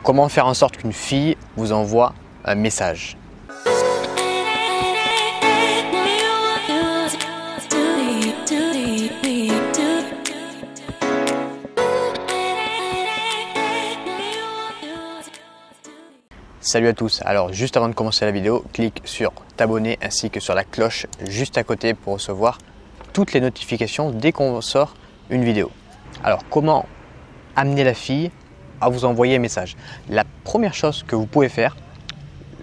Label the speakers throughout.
Speaker 1: comment faire en sorte qu'une fille vous envoie un message. Salut à tous, alors juste avant de commencer la vidéo, clique sur t'abonner ainsi que sur la cloche juste à côté pour recevoir toutes les notifications dès qu'on sort une vidéo. Alors comment amener la fille à vous envoyer un message? La première chose que vous pouvez faire,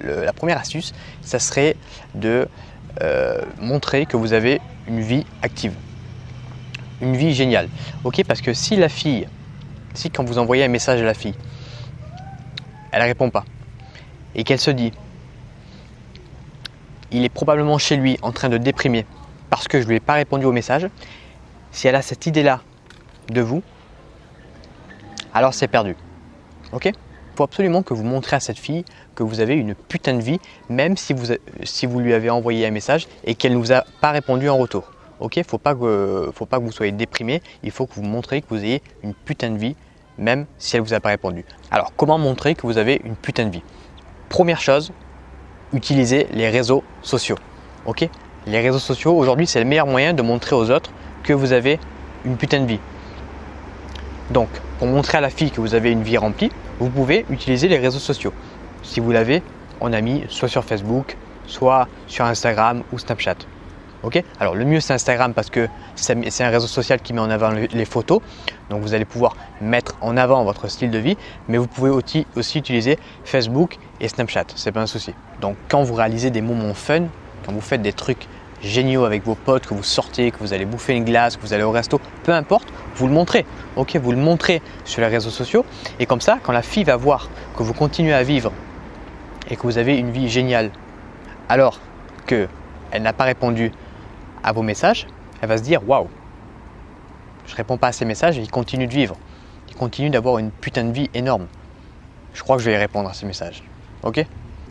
Speaker 1: la première astuce, ça serait de montrer que vous avez une vie active, une vie géniale. Ok, parce que si quand vous envoyez un message à la fille, elle ne répond pas, et qu'elle se dit il est probablement chez lui en train de déprimer parce que je ne lui ai pas répondu au message, si elle a cette idée-là de vous, alors c'est perdu. Ok? Il faut absolument que vous montrez à cette fille que vous avez une putain de vie, même si vous lui avez envoyé un message et qu'elle ne vous a pas répondu en retour. Ok? Il ne faut pas que vous soyez déprimé, il faut que vous montrez que vous ayez une putain de vie, même si elle ne vous a pas répondu. Alors comment montrer que vous avez une putain de vie? Première chose, utilisez les réseaux sociaux. Ok? Les réseaux sociaux, aujourd'hui, c'est le meilleur moyen de montrer aux autres que vous avez une putain de vie. Donc, pour montrer à la fille que vous avez une vie remplie, vous pouvez utiliser les réseaux sociaux. Si vous l'avez en ami, soit sur Facebook, soit sur Instagram ou Snapchat. Ok? Alors, le mieux, c'est Instagram parce que c'est un réseau social qui met en avant les photos. Donc, vous allez pouvoir mettre en avant votre style de vie, mais vous pouvez aussi utiliser Facebook et Snapchat. C'est pas un souci. Donc, quand vous réalisez des moments fun, quand vous faites des trucs géniaux avec vos potes, que vous sortez, que vous allez bouffer une glace, que vous allez au resto, peu importe, vous le montrez. Ok? Vous le montrez sur les réseaux sociaux. Et comme ça, quand la fille va voir que vous continuez à vivre et que vous avez une vie géniale, alors qu'elle n'a pas répondu à vos messages, elle va se dire waouh, je réponds pas à ces messages et il continue de vivre, il continue d'avoir une putain de vie énorme. Je crois que je vais y répondre à ces messages. Ok?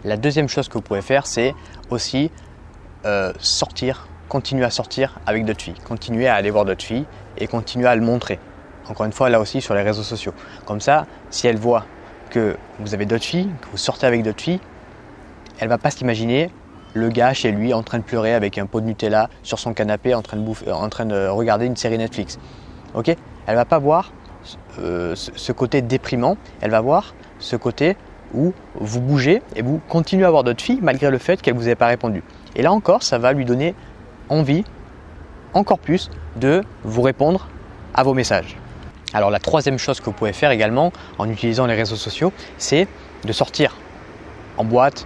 Speaker 1: La deuxième chose que vous pouvez faire, c'est aussi sortir, continuer à sortir avec d'autres filles, continuer à aller voir d'autres filles et continuer à le montrer. Encore une fois, là aussi sur les réseaux sociaux. Comme ça, si elle voit que vous avez d'autres filles, que vous sortez avec d'autres filles, elle ne va pas s'imaginer le gars chez lui en train de pleurer avec un pot de Nutella sur son canapé en train de regarder une série Netflix. Ok? Elle va pas voir ce côté déprimant, elle va voir ce côté où vous bougez et vous continuez à avoir d'autres filles malgré le fait qu'elle ne vous ait pas répondu. Et là encore, ça va lui donner envie, encore plus, de vous répondre à vos messages. Alors la troisième chose que vous pouvez faire également en utilisant les réseaux sociaux, c'est de sortir en boîte,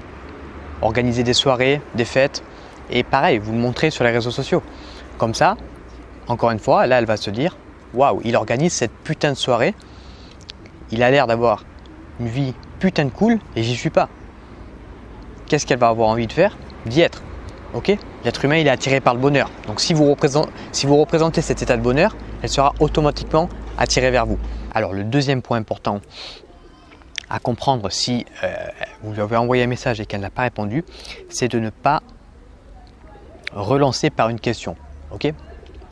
Speaker 1: organiser des soirées, des fêtes et pareil, vous le montrez sur les réseaux sociaux. Comme ça, encore une fois, là elle va se dire waouh, il organise cette putain de soirée, il a l'air d'avoir une vie putain de cool et j'y suis pas. Qu'est-ce qu'elle va avoir envie de faire? D'y être. Ok? L'être humain il est attiré par le bonheur. Donc si vous représentez cet état de bonheur, elle sera automatiquement attirée vers vous. Alors le deuxième point important à comprendre si vous lui avez envoyé un message et qu'elle n'a pas répondu, c'est de ne pas relancer par une question. Ok?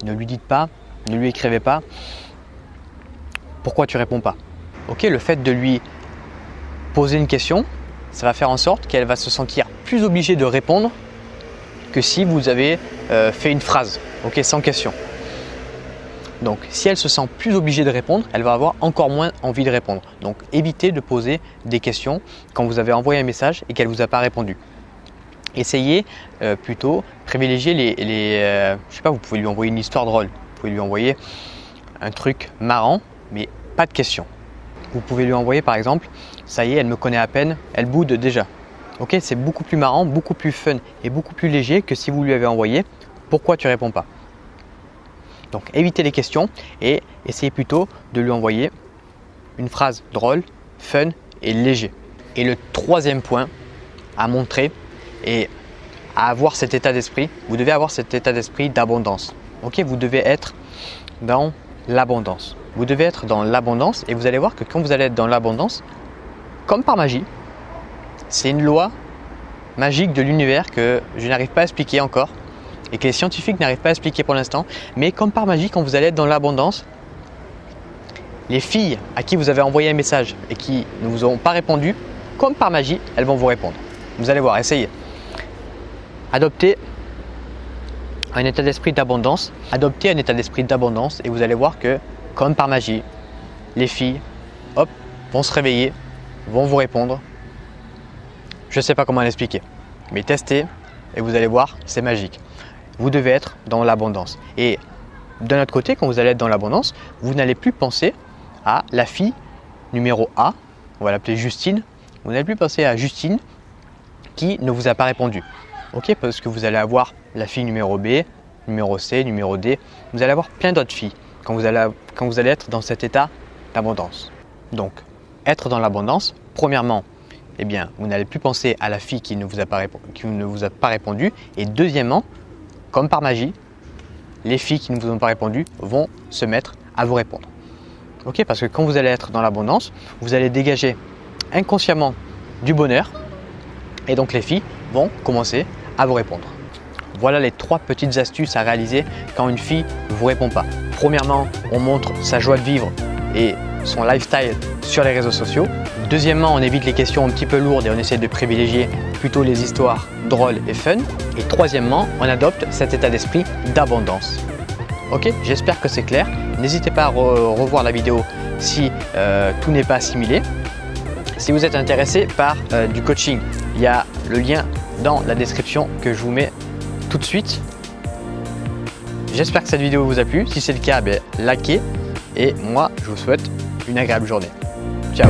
Speaker 1: Ne lui dites pas, ne lui écrivez pas pourquoi tu réponds pas. Ok? Le fait de lui poser une question, ça va faire en sorte qu'elle va se sentir plus obligée de répondre que si vous avez fait une phrase, ok, sans question. Donc, si elle se sent plus obligée de répondre, elle va avoir encore moins envie de répondre. Donc, évitez de poser des questions quand vous avez envoyé un message et qu'elle ne vous a pas répondu. Essayez plutôt, privilégier je sais pas, vous pouvez lui envoyer une histoire drôle, vous pouvez lui envoyer un truc marrant, mais pas de questions. Vous pouvez lui envoyer par exemple, ça y est, elle me connaît à peine, elle boude déjà. Ok, c'est beaucoup plus marrant, beaucoup plus fun et beaucoup plus léger que si vous lui avez envoyé pourquoi tu réponds pas. Donc évitez les questions et essayez plutôt de lui envoyer une phrase drôle, fun et léger. Et le troisième point à montrer et à avoir cet état d'esprit, vous devez avoir cet état d'esprit d'abondance. Ok, vous devez être dans l'abondance. Vous devez être dans l'abondance et vous allez voir que quand vous allez être dans l'abondance, comme par magie, c'est une loi magique de l'univers que je n'arrive pas à expliquer encore et que les scientifiques n'arrivent pas à expliquer pour l'instant. Mais comme par magie, quand vous allez être dans l'abondance, Les filles à qui vous avez envoyé un message et qui ne vous ont pas répondu, comme par magie, elles vont vous répondre. Vous allez voir, essayez. Adoptez un état d'esprit d'abondance. Adoptez un état d'esprit d'abondance et vous allez voir que, comme par magie, les filles, hop, vont se réveiller, vont vous répondre. Je ne sais pas comment l'expliquer, mais testez et vous allez voir, c'est magique. Vous devez être dans l'abondance. Et d'un autre côté, quand vous allez être dans l'abondance, vous n'allez plus penser à la fille numéro A, on va l'appeler Justine. Vous n'allez plus penser à Justine qui ne vous a pas répondu. Ok, parce que vous allez avoir la fille numéro B, numéro C, numéro D. Vous allez avoir plein d'autres filles quand vous allez être dans cet état d'abondance. Donc, être dans l'abondance, premièrement, eh bien, vous n'allez plus penser à la fille qui ne vous a pas répondu. Et deuxièmement, comme par magie, les filles qui ne vous ont pas répondu vont se mettre à vous répondre. Ok, parce que quand vous allez être dans l'abondance, vous allez dégager inconsciemment du bonheur et donc les filles vont commencer à vous répondre. Voilà les 3 petites astuces à réaliser quand une fille ne vous répond pas. Premièrement, on montre sa joie de vivre et son lifestyle sur les réseaux sociaux. Deuxièmement, on évite les questions un petit peu lourdes et on essaie de privilégier plutôt les histoires drôles et fun. Et troisièmement, on adopte cet état d'esprit d'abondance. Ok, j'espère que c'est clair. N'hésitez pas à revoir la vidéo si tout n'est pas assimilé. Si vous êtes intéressé par du coaching, il y a le lien dans la description que je vous mets tout de suite. J'espère que cette vidéo vous a plu. Si c'est le cas, likez. Et moi, je vous souhaite une agréable journée. Ciao!